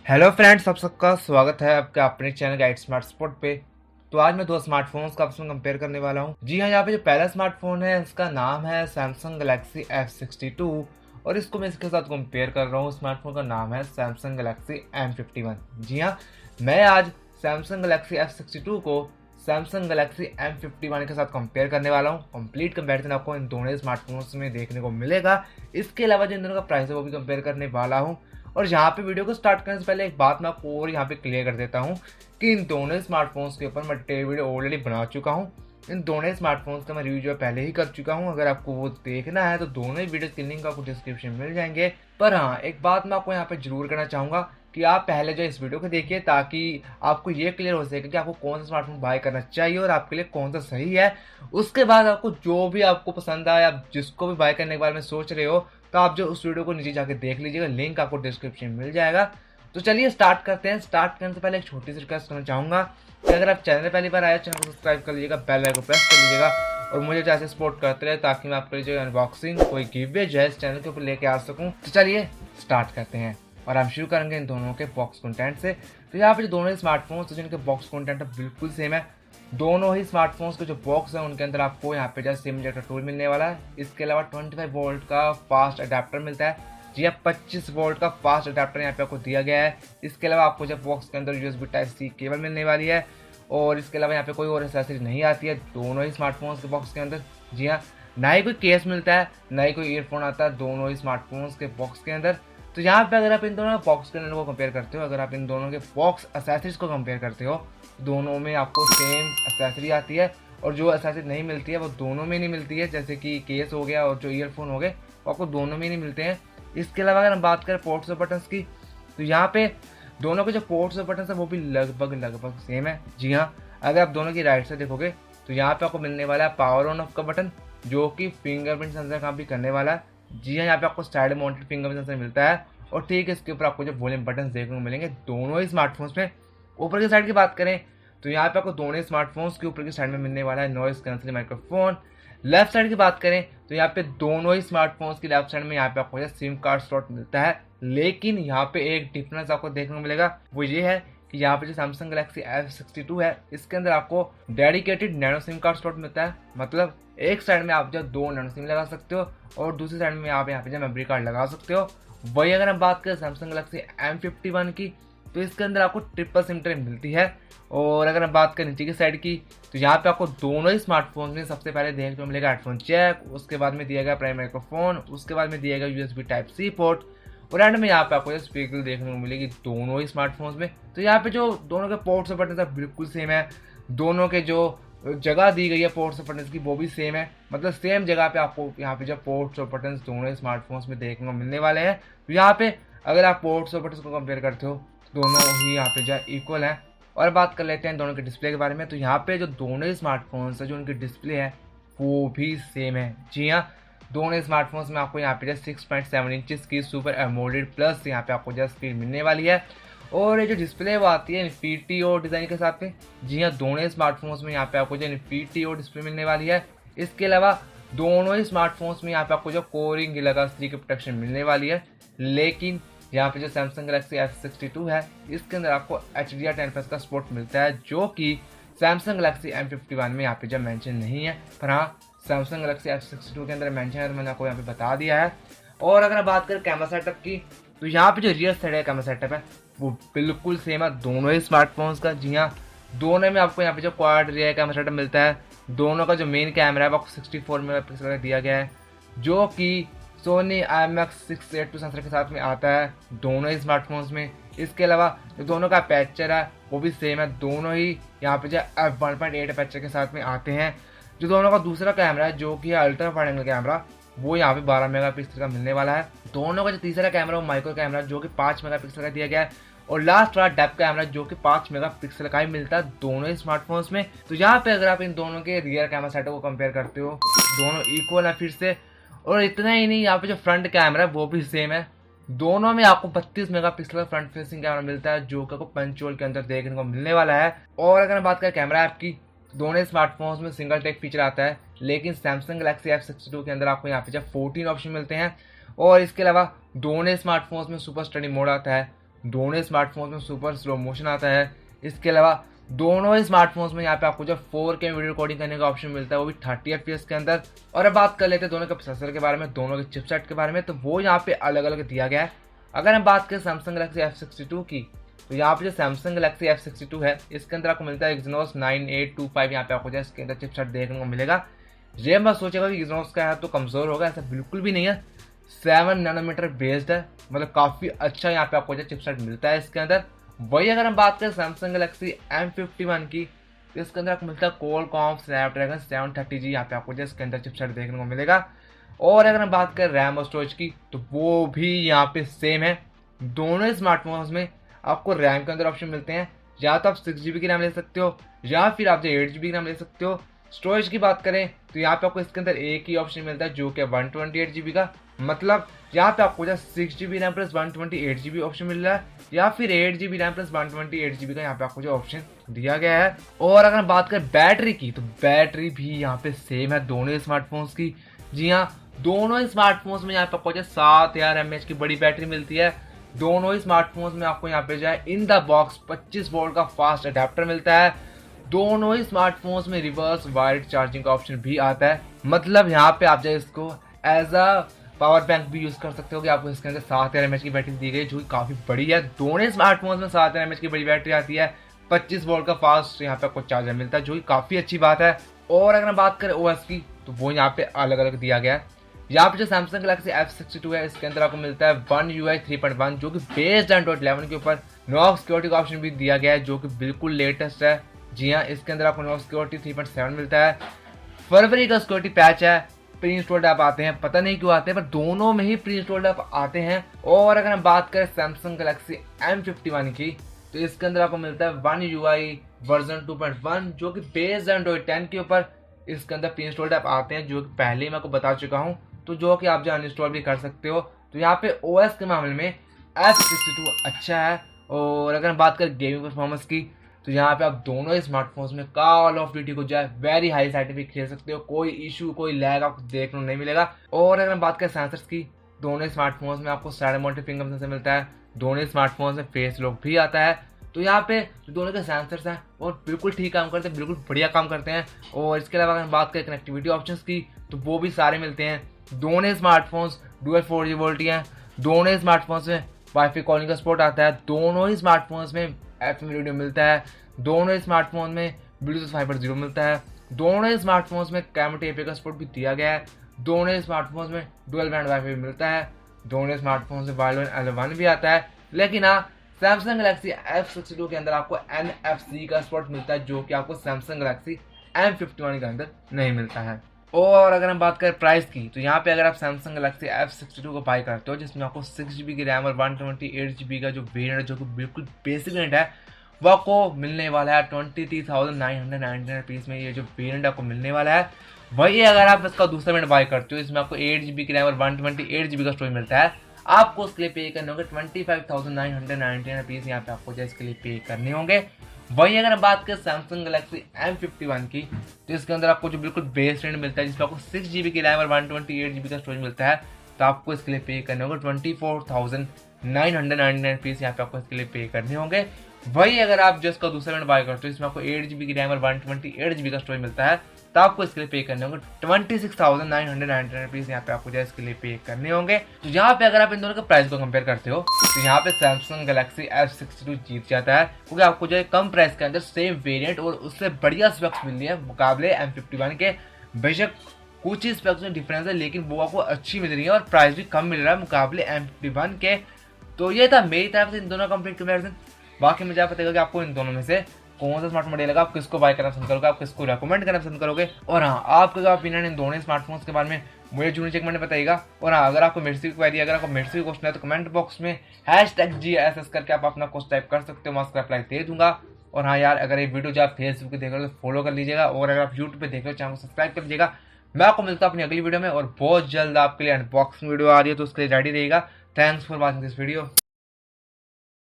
Hello friends, आप सबका स्वागत है आपके अपने चैनल गाइड स्मार्ट स्पॉट पे। तो आज मैं दो स्मार्टफोन्स का आपस में कंपेयर करने वाला हूँ। जी हाँ, यहाँ पे जो पहला स्मार्टफोन है उसका नाम है सैमसंग गैलेक्सी F62 और इसको मैं इसके साथ कंपेयर कर रहा हूँ। स्मार्टफोन का नाम है सैमसंग गैलेक्सी M51। जी हाँ, मैं आज सैमसंग गैलेक्सी F62 को सैमसंग गैलेक्सी M51 के साथ कंपेयर करने वाला हूँ। कंप्लीट कंपैरिजन आपको इन दोनों स्मार्टफोन्स में देखने को मिलेगा। इसके अलावा जो इन दोनों का प्राइस है वो भी कंपेयर करने वाला हूँ। और यहाँ पे वीडियो को स्टार्ट करने से पहले एक बात मैं आपको और यहाँ पे क्लियर कर देता हूँ कि इन दोनों स्मार्टफोन्स के ऊपर मैं वीडियो ऑलरेडी बना चुका हूँ। इन दोनों स्मार्टफोन्स का मैं रिव्यू जो पहले ही कर चुका हूँ। अगर आपको वो देखना है तो दोनों ही वीडियो की लिंक आपको डिस्क्रिप्शन में मिल जाएंगे। पर हाँ, एक बात मैं आपको यहाँ पे जरूर करना चाहूँगा कि आप पहले जो इस वीडियो को देखिए ताकि आपको ये क्लियर हो सके कि आपको कौन सा स्मार्टफोन बाय करना चाहिए और आपके लिए कौन सा सही है। उसके बाद आपको जो भी आपको पसंद आए, आप जिसको भी बाय करने के बारे में सोच रहे हो, तो आप जो उस वीडियो को नीचे जाके देख लीजिएगा, लिंक आपको डिस्क्रिप्शन में मिल जाएगा। तो चलिए स्टार्ट करते हैं। स्टार्ट करने से पहले एक छोटी सी रिक्वेस्ट करना चाहूँगा कि अगर आप चैनल पहली बार आए, चैनल को सब्सक्राइब कर लीजिएगा, बेल आइकन को प्रेस कर लीजिएगा और मुझे जैसे सपोर्ट करते रहे ताकि मैं आपके लिए जो अनबॉक्सिंग कोई गिव जो है इस चैनल के ऊपर लेके आ सकूँ। तो चलिए स्टार्ट करते हैं और हम शुरू करेंगे इन दोनों के बॉक्स कंटेंट से। तो यहाँ पे जो दोनों स्मार्टफोन्स जिनके बॉक्स कंटेंट बिल्कुल सेम है। दोनों ही स्मार्टफोन्स के जो बॉक्स है उनके अंदर आपको यहाँ पे जैसे एजेक्टर टूल मिलने वाला है। इसके अलावा 25 वोल्ट का फास्ट अडेप्टर मिलता है। जी हाँ, 25 वोल्ट का फास्ट अडेप्टर यहाँ पे आपको दिया गया है। इसके अलावा आपको जब बॉक्स के अंदर USB Type-C केबल मिलने वाली है और इसके अलावा यहाँ पे कोई और एक्सेसरी नहीं आती है दोनों ही स्मार्टफोन्स के बॉक्स के अंदर। जी हाँ, ना ही कोई केस मिलता है, ना ही कोई ईयरफोन आता है दोनों ही स्मार्टफोन्स के बॉक्स के अंदर। तो यहाँ पे अगर आप इन दोनों बॉक्स के अंदर को कंपेयर करते हो, अगर आप इन दोनों के बॉक्स एक्सेसरीज को कंपेयर करते हो, दोनों में आपको सेम एक्सेसरी आती है और जो एक्सेसरी नहीं मिलती है वो दोनों में नहीं मिलती है। जैसे कि केस हो गया और जो ईयरफोन हो गए वो आपको दोनों में नहीं मिलते हैं। इसके अलावा अगर हम बात करें पोर्ट्स और बटन्स की, तो यहाँ पे दोनों के जो पोर्ट्स और बटन्स है वो भी लगभग सेम है। जी हाँ, अगर आप दोनों की राइट से देखोगे तो यहाँ पे आपको मिलने वाला है पावर ऑन ऑफ का बटन, जो कि फिंगरप्रिंट सेंसर काम भी करने वाला है। जी हाँ, यहाँ पे आपको साइड माउंटेड फिंगरप्रिंट सेंसर मिलता है और ठीक है, इसके ऊपर आपको जो वॉल्यूम बटन देखने को मिलेंगे दोनों ही स्मार्टफोन्स में। ऊपर की साइड की बात करें तो यहाँ पे आपको दोनों ही स्मार्टफोन्स के ऊपर की साइड में मिलने वाला है noise cancelling microphone. Left side की बात करें तो यहाँ पे दोनों ही स्मार्टफोन्स की लेफ्ट साइड में यहाँ पे आपको सिम कार्ड स्लॉट मिलता है। लेकिन यहाँ पे एक डिफरेंस आपको देखने को मिलेगा, वो ये है कि यहाँ पे जो सैमसंग गैलेक्सी F62 है इसके अंदर आपको dedicated nano SIM card slot मिलता है। मतलब एक साइड में आप जो 2 नैनो सिम लगा सकते हो और दूसरी साइड में आप यहाँ पे जो मेमोरी कार्ड लगा सकते हो। वही अगर हम बात करें सैमसंग गैलेक्सी M51 की, तो इसके अंदर आपको ट्रिपल सिम ट्रे मिलती है। और अगर हम बात करें नीचे की साइड की, तो यहाँ पे आपको दोनों ही स्मार्टफोन में सबसे पहले देखने को मिलेगा हेडफोन जैक, उसके बाद में दिया गया प्राइमरी माइक्रोफोन, उसके बाद में दिया गया USB Type-C पोर्ट और एंड में यहाँ पे आपको स्पीकर देखने को मिलेगी दोनों ही स्मार्टफोन्स में। तो यहाँ पे जो दोनों के पोर्ट्स और बटन बिल्कुल सेम है। दोनों के जो जगह दी गई है पोर्ट्स और बटन की वो भी सेम है। मतलब सेम जगह पे आपको यहाँ पे जो पोर्ट्स और बटन दोनों स्मार्टफोन्स में देखने को मिलने वाले हैं। तो यहाँ पे अगर आप पोर्ट्स और बटन को कंपेयर करते हो तो दोनों ही यहाँ पे जो इक्वल है। और बात कर लेते हैं दोनों के डिस्प्ले के बारे में, तो यहाँ पे जो दोनों ही स्मार्टफोन्स है जो उनकी डिस्प्ले है वो भी सेम है। जी हाँ, दोनों स्मार्टफोन्स में आपको यहाँ पे जो 6.7 इंचेस की सुपर एमोलेड प्लस यहाँ पे आपको जो स्क्रीन मिलने वाली है और ये जो डिस्प्ले वो आती है PTO डिज़ाइन के साथ में। जी हाँ, दोनों स्मार्टफोन्स में यहाँ पे आपको जो PTO डिस्प्ले मिलने वाली है। इसके अलावा दोनों ही स्मार्टफोन्स में यहाँ पे आपको जो कोरिंग लगा की प्रोटेक्शन मिलने वाली है। लेकिन यहाँ पे जो सैमसंग गैलेक्सी F62 है इसके अंदर आपको HDR 10+ का सपोर्ट मिलता है, जो कि सैमसंग गैलेक्सी M51 में यहाँ पे जब मेंशन नहीं है। पर हाँ, सैमसंग गैलेक्सी F62 के अंदर मेंशन है तो मैंने आपको यहाँ पे बता दिया है। और अगर बात करें कैमरा सेटअप की, तो यहाँ पे जो रियर साइड है कैमरा सेटअप है वो बिल्कुल सेम है दोनों ही स्मार्टफोन्स का। जी हाँ, दोनों में आपको यहाँ पे जो क्वाड रियर कैमरा सेटअप मिलता है। दोनों का जो मेन कैमरा है वो आपको 64 मेगापिक्सल का दिया गया है, जो कि सोनी IMX682 सेंसर के साथ में आता है दोनों ही स्मार्टफोन्स में। इसके अलावा जो दोनों का अपर्चर है वो भी सेम है, दोनों ही यहाँ पे जो f1.8 अपर्चर के साथ में आते हैं। जो दोनों का दूसरा कैमरा है जो कि अल्ट्रा वाइड एंगल कैमरा, वो यहाँ पे 12 मेगापिक्सल का मिलने वाला है। दोनों का जो तीसरा कैमरा वो माइक्रो कैमरा जो कि 5 मेगापिक्सल का दिया गया है और लास्ट वाला डेप्थ कैमरा जो कि 5 मेगापिक्सल का ही मिलता है दोनों ही स्मार्टफोन्स में। तो यहाँ पे अगर आप इन दोनों के रियर कैमरा सेटअप को कंपेयर करते हो, दोनों इक्वल है फिर से। और इतना ही नहीं, यहाँ पे जो फ्रंट कैमरा है वो भी सेम है। दोनों में आपको 32 मेगापिक्सल का फ्रंट फेसिंग कैमरा मिलता है, जो कि आपको पंच होल के अंदर देखने को मिलने वाला है। और अगर हम बात करें कैमरा ऐप की, दोनों स्मार्टफोन्स में सिंगल टेक फीचर आता है, लेकिन सैमसंग गैलेक्सी F62 के अंदर आपको यहाँ पे जब 14 ऑप्शन मिलते हैं। और इसके अलावा दोनों स्मार्टफोन्स में सुपर स्टडी मोड आता है, दोनों स्मार्टफोन्स में सुपर स्लो मोशन आता है। इसके अलावा दोनों ही स्मार्टफोन्स में यहाँ पे आपको जो 4K वीडियो रिकॉर्डिंग करने का ऑप्शन मिलता है, वो भी 30 FPS के अंदर। और अब बात कर लेते हैं दोनों के प्रोसेसर के बारे में, दोनों के चिपसेट के बारे में, तो वो यहाँ पे अलग अलग दिया गया है। अगर हम बात करें सैमसंग गैलेक्सी F62 की, तो यहाँ पे जो सैमसंग गैलेक्सी F62 है, इसके अंदर आपको मिलता है एक्सिनोस 9825। यहाँ पे आपको जो इसके अंदर चिपसेट देखने को मिलेगा। ये मत सोचेगा कि एक्सिनोस का है तो कमजोर होगा, ऐसा बिल्कुल भी नहीं है। 7 नैनोमीटर बेस्ड है, मतलब काफी अच्छा यहाँ पे आपको जो चिपसेट मिलता है इसके अंदर। वही अगर हम बात करें सैमसंग गैलेक्सी M51 की, तो इसके अंदर आपको मिलता है क्वालकॉम स्नैपड्रैगन 730G। यहाँ पे आपको जो इसके अंदर चिपसेट देखने को मिलेगा। और अगर हम बात करें रैम और स्टोरेज की, तो वो भी यहाँ पे सेम है। दोनों स्मार्टफोन्स में आपको रैम के अंदर ऑप्शन मिलते हैं, या तो आप 6GB की रैम ले सकते हो, या फिर आप जो 8GB की रैम ले सकते हो। स्टोरेज की बात करें तो यहाँ पे आपको इसके अंदर एक ही ऑप्शन मिलता है, जो कि 128GB का। मतलब यहाँ पे आपको 6GB RAM plus 128GB option मिल रहा है, या फिर 8GB रैम प्लस 128GB का यहाँ पे आपको जो ऑप्शन दिया गया है। और अगर हम बात करें बैटरी की, तो बैटरी भी यहाँ पे सेम है दोनों स्मार्टफोन्स की। जी हाँ, दोनों स्मार्टफोन्स में यहाँ पे आपको 7000 mAh की बड़ी बैटरी मिलती है। दोनों ही स्मार्टफोन्स में आपको यहाँ पे जो है इन द बॉक्स 25 वोल्ट का फास्ट अडेप्टर मिलता है। दोनों ही स्मार्टफोन्स में रिवर्स वायर्ड चार्जिंग का ऑप्शन भी आता है। मतलब यहाँ पे आप जो इसको एज अ पावर बैंक भी यूज कर सकते हो, कि आपको इसके अंदर 7000 mAh की बैटरी दी गई, जो कि काफी बड़ी है। दोनों स्मार्टफोन्स में 7000 mAh की बड़ी बैटरी आती है, 25 वोल्ट का फास्ट यहाँ पे आपको चार्जर मिलता है, जो कि काफी अच्छी बात है। और अगर हम बात करें OS की, तो वो यहाँ पे अलग अलग दिया गया है। यहाँ पे जो सैमसंग गैलेक्सी F62 है, इसके अंदर आपको मिलता है One UI 3.1, जो कि बेस्ड एंड्रॉइड 11 के ऊपर। नो सिक्योरिटी का ऑप्शन भी दिया गया है, जो कि बिल्कुल लेटेस्ट है। जी हाँ, इसके अंदर आपको नो सिक्योरिटी 3.7 मिलता है। फरवरी का सिक्योरिटी पैच है। प्री इंस्टॉल्ड ऐप आते हैं, पता नहीं क्यों आते हैं, पर दोनों में ही प्री इंस्टॉल्ड ऐप आते हैं। और अगर हम बात करें सैमसंग गैलेक्सी M51 की, तो इसके अंदर आपको मिलता है One UI वर्जन 2.1, जो कि बेस्ड एंड्रॉइड 10 के ऊपर। इसके अंदर प्री इंस्टॉल्ड ऐप आते हैं, जो कि पहले ही मैं आपको बता चुका हूँ, तो जो कि आप जो अनइंस्टॉल भी कर सकते हो। तो यहाँ पे OS के मामले में F62 अच्छा है। और अगर हम बात करें गेमिंग परफॉर्मेंस की, तो यहाँ पे आप दोनों ही स्मार्टफोन्स में कॉल ऑफ ड्यूटी को जो है वेरी हाई साइटिफिक खेल सकते हो। कोई इशू, कोई लैग आपको देखने को नहीं मिलेगा। और अगर हम बात करें सेंसर्स की, दोनों स्मार्टफोन्स में आपको साइड माउंटेड फिंगर सेंसर मिलता है। दोनों स्मार्टफोन्स में फेस लॉक भी आता है। तो यहाँ पे जो दोनों के सेंसर्स हैं वो बिल्कुल ठीक काम करते हैं, बिल्कुल बढ़िया काम करते हैं। और इसके अलावा अगर हम बात करें कनेक्टिविटी ऑप्शंस की, तो वो भी सारे मिलते हैं। दोनों स्मार्टफोन्स डुअल 4G वोल्टी हैं। दोनों स्मार्टफोन्स में वाईफाई कॉलिंग का सपोर्ट आता है। दोनों ही स्मार्टफोन्स में FM रेडियो मिलता है। दोनों स्मार्टफोन में ब्लूटूथ 5.0 मिलता है। दोनों स्मार्टफोन्स में कैमरा API का सपोर्ट भी दिया गया है। दोनों स्मार्टफोन्स में डुअल बैंड वाईफाई भी मिलता है। दोनों स्मार्टफोन्स में वायरलेस L1 भी आता है। लेकिन हाँ, सैमसंग गैलेक्सी F62 के अंदर आपको NFC का सपोर्ट मिलता है, जो कि आपको सैमसंग गैलेक्सी M51 के अंदर नहीं मिलता है। और अगर हम बात करें प्राइस की, तो यहाँ पे अगर आप सैमसंग गैलेक्सी F62 को बाय करते हो, जिसमें आपको 6GB की रैम और 128GB का जो वेरिएंट है, जो कि बिल्कुल बेसिक वेरिएंट है, वो आपको मिलने वाला है 23,999 रुपीज़ में। ये जो वेरिएंट आपको मिलने वाला है, वही अगर आप इसका दूसरा वेरिएंट बाय करते हो, इसमें आपको 8GB की रैम और 128GB का स्टोरेज मिलता है, आपको उसके लिए पे करने होंगे 25,999 रुपीज़। यहाँ पे आपको जो इसके लिए पे करने होंगे। वही अगर हम बात करें सैमसंग गैलेक्सी M51 की, तो इसके अंदर आपको जो बिल्कुल बेस वेरिएंट मिलता है, जिसमें आपको 6GB की रैम और 128GB का स्टोरेज मिलता है, तो आपको इसके लिए पे करने होंगे 24,999 रुपीज़। यहाँ पे आपको इसके लिए पे करने होंगे। वही अगर आप जो इसका दूसरा वेरिएंट बाय करते हो, इसमें आपको 8GB की रैम और 128GB का स्टोरेज मिलता है, तो आपको इसके लिए पे करने होंगे 26,999 रुपीज़। यहाँ पे आपको जो इसके लिए पे करने होंगे। तो यहाँ पे अगर आप इन दोनों के प्राइस को कंपेयर करते हो, तो यहाँ पे सैमसंग गैलेक्सी F62 जीत जाता है, क्योंकि आपको जो है कम प्राइस के अंदर सेम वेरिएंट और उससे बढ़िया स्पेक्स मिल रही है मुकाबले M51 के। बेशक कुछ ही स्पेक्स में डिफरेंस है, लेकिन वो आपको अच्छी मिल रही है और प्राइस भी कम मिल रहा है मुकाबले M51 के। तो ये था मेरी तरफ से इन दोनों कंप्लीट कंपेरिजन। बाकी मुझे आप बताइएगा कि आपको इन दोनों में से कौन सा स्मार्टफोन बढ़िया लगा, आप किसको बाय करना पसंद करोगे, आप किसको रेकमेंड करना पसंद करोगे। और हाँ, आपका क्या ओपिनियन इन दोनों स्मार्टफोन्स के बारे में मुझे जरूर कमेंट में बताइएगा। और हाँ, अगर आपको मेरे से क्वेरी, अगर आपको मेरे से क्वेश्चन है, तो कमेंट बॉक्स में #GSS करके आप अपना क्वेश्चन टाइप कर सकते हो, मैं उसका रिप्लाई दे दूंगा। और हाँ यार, अगर ये वीडियो जो आप फेसबुक पे देख रहे हो तो फॉलो कर लीजिएगा, और अगर आप यूट्यूब पे देख रहे हो चैनल को सब्सक्राइब कर लीजिएगा। मैं आपको मिलता हूँ अपनी अगली वीडियो में, और बहुत जल्द आपके लिए अनबॉक्सिंग वीडियो आ रही है, तो उसके लिए रेडी रहिएगा। Thanks for watching this video.